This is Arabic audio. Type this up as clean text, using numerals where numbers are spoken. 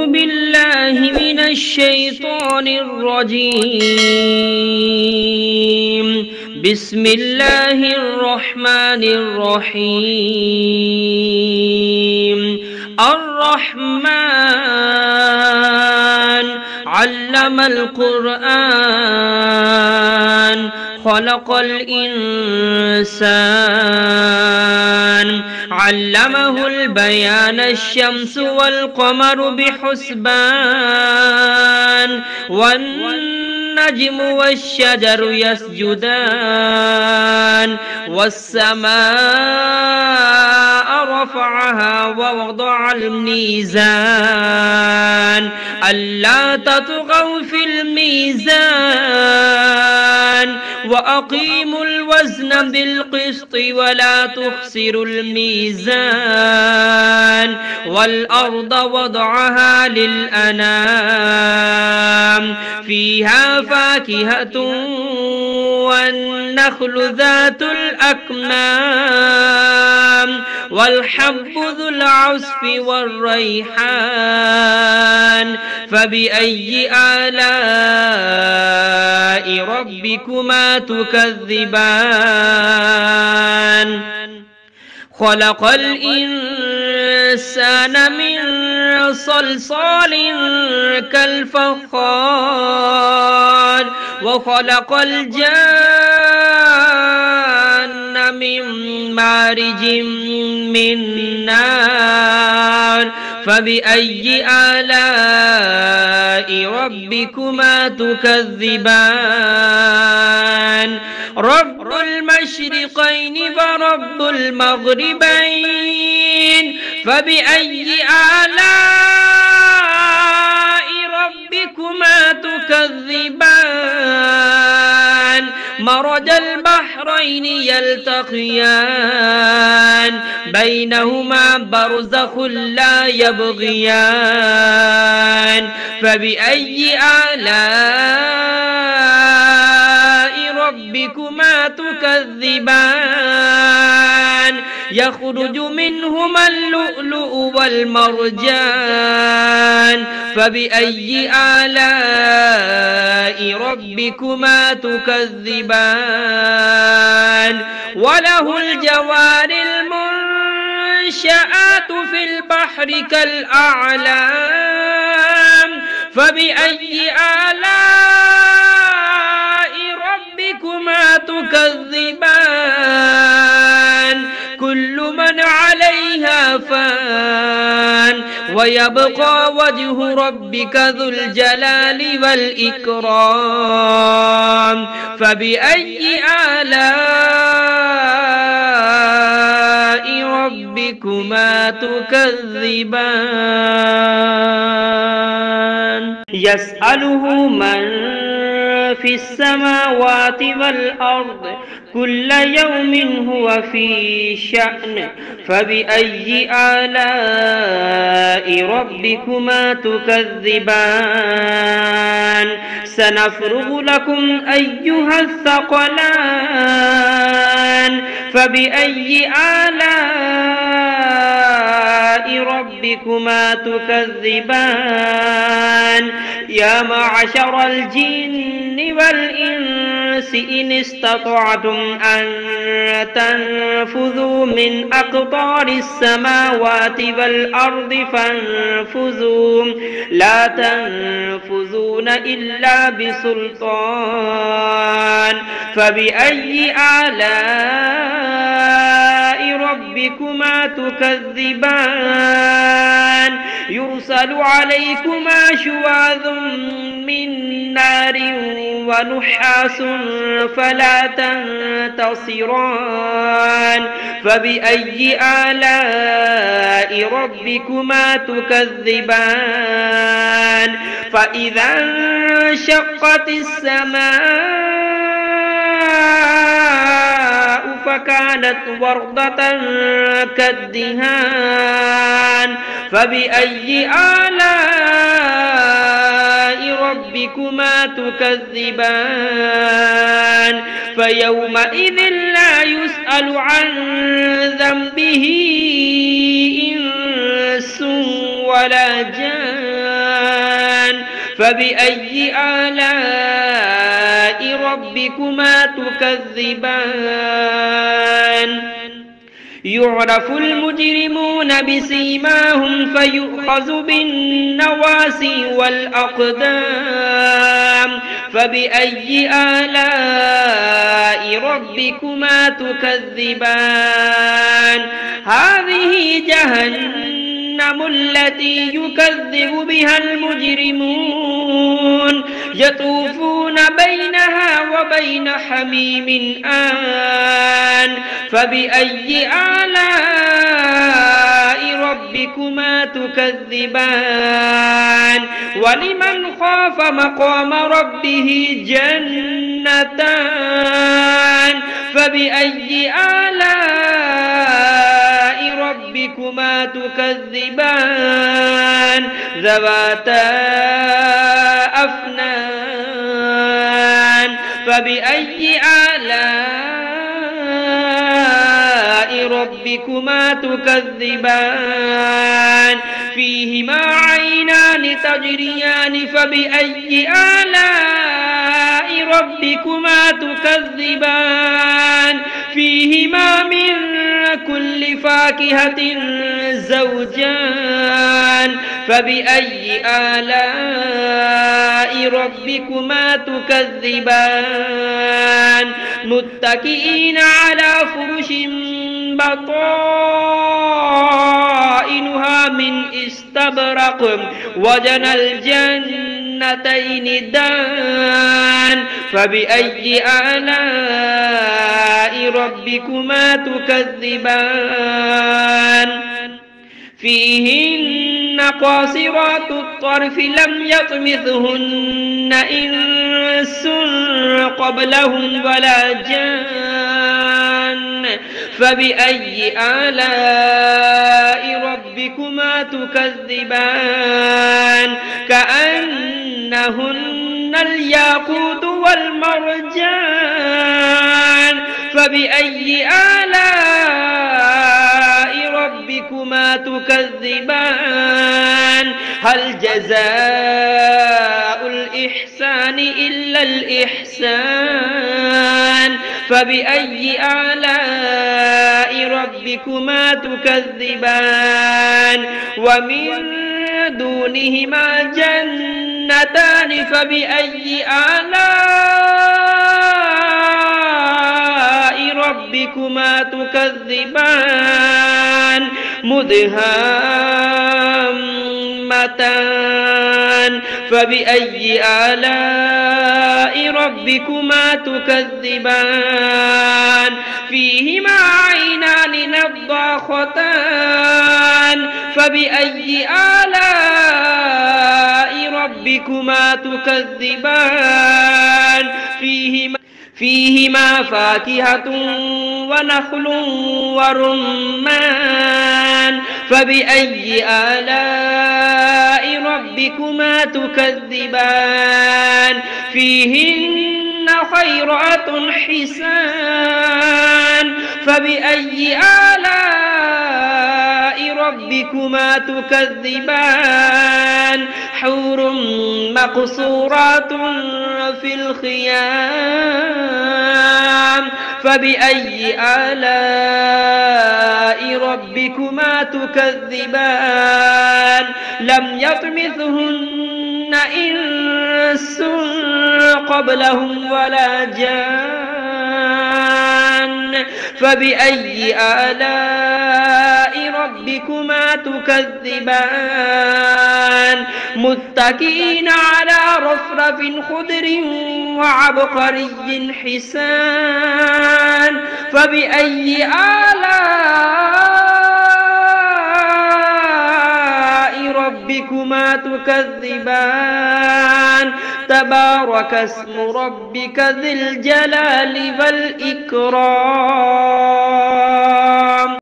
بالله من الشيطان الرجيم. بسم الله الرحمن الرحيم. الرحمن علم القرآن خلق الإنسان علمه البيان الشمس والقمر بحسبان والنجم والشجر يسجدان والسماء رفعها ووضع الميزان ألا تطغوا في الميزان وأقيموا الوزن بالقسط ولا تخسروا الميزان والأرض وضعها للأنام فيها فاكهة والنخل ذات الأكمام والحب ذو العصف والريحان فبأي آلاء ربكما تكذبان خلق الإنسان من صلصال كالفخار وخلق الجان من مارج من نار فبأي آلاء ربكما تكذبان رب المشرقين ورب المغربين فبأي آلاء ربكما تكذبان مرج البحرين يلتقيان بينهما برزخ لا يبغيان فبأي آلاء ربكما تكذبان يخرج منهما اللؤلؤ والمرجان فبأي آلاء ربكما تكذبان وله الجوار المنشآت في البحر كالأعلام فبأي آلاء ربكما تكذبان كل من عليها فان ويبقى وجه ربك ذو الجلال والإكرام فبأي آلاء ربكما تكذبان يسأله من في السماوات والأرض كل يوم هو في شأن فبأي آلاء ربكما تكذبان سنفرغ لكم أيها الثقلان فبأي آلاء ربكما تكذبان يا معشر الجن والإنس إن استطعتم أن تنفذوا من أقطار السماوات والأرض فانفذوا لا تنفذون إلا بسلطان فبأي آلاء ربكما تكذبان يرسل عليكما شواظ من نار ونحاس فلا تنتصران فبأي آلاء ربكما تكذبان فإذا انشقت السماء فكانت وردة كالدهان فبأي آلاء ربكما تكذبان فيومئذ لا يسأل عن ذنبه إنس ولا جان فبأي آلاء ربكما تكذبان يعرف المجرمون بسيماهم فيؤخذ بالنواسي والأقدام فبأي آلاء ربكما تكذبان هذه جهنم التي يكذب بها المجرمون يطوفون بينها وبين حميم آن فبأي آلاء ربكما تكذبان ولمن خاف مقام ربه جنتان فبأي آلاء ربكما تكذبان ذواتا أفنان فبأي آلاء ربكما تكذبان فيهما عينان تجريان فبأي آلاء ربكما تكذبان فيهما من كل فاكهة زوجان فبأي آلاء ربكما تكذبان متكئين على فرش بطائنها من استبرق وجنى الجنتين دان فبأي آلاء ربكما تكذبان فيهن قاصرات الطرف لم يطمثهن إنس قبلهم ولا جان فبأي آلاء ربكما تكذبان كأنهن الياقوت والمرجان فبأي آلاء ربكما تكذبان هل جزاء الإحسان إلا الإحسان فبأي آلاء ربكما تكذبان ومن دونهما جنتان فبأي آلاء ربكما تكذبان مدهامتان فبأي آلاء ربكما تكذبان فيهما عينان نضاختان فبأي آلاء ربكما تكذبان فيهما فاكهة ونخل ورمان فبأي آلاء ربكما تكذبان فيهن خيرات حسان فبأي آلاء ربكما تكذبان حور مقصورات في الخيام فبأي آلاء ربكما تكذبان لم يطمثهن إنس قبلهم ولا جان فبأي آلاء ربكما تكذبان متكئين على رفرف خضر وعبقري حسان فبأي آلاء ربكما تكذبان تبارك اسم ربك ذي الجلال والإكرام.